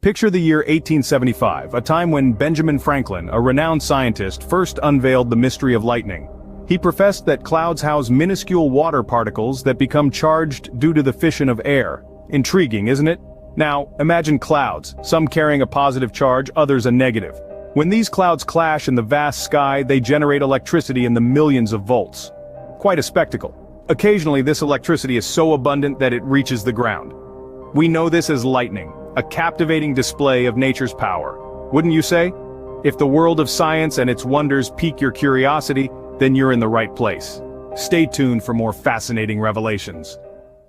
Picture the year 1875, a time when Benjamin Franklin, a renowned scientist, first unveiled the mystery of lightning. He professed that clouds house minuscule water particles that become charged due to the fission of air. Intriguing, isn't it? Now, imagine clouds, some carrying a positive charge, others a negative. When these clouds clash in the vast sky, they generate electricity in the millions of volts. Quite a spectacle. Occasionally, this electricity is so abundant that it reaches the ground. We know this as lightning, a captivating display of nature's power. Wouldn't you say? If the world of science and its wonders pique your curiosity, then you're in the right place. Stay tuned for more fascinating revelations.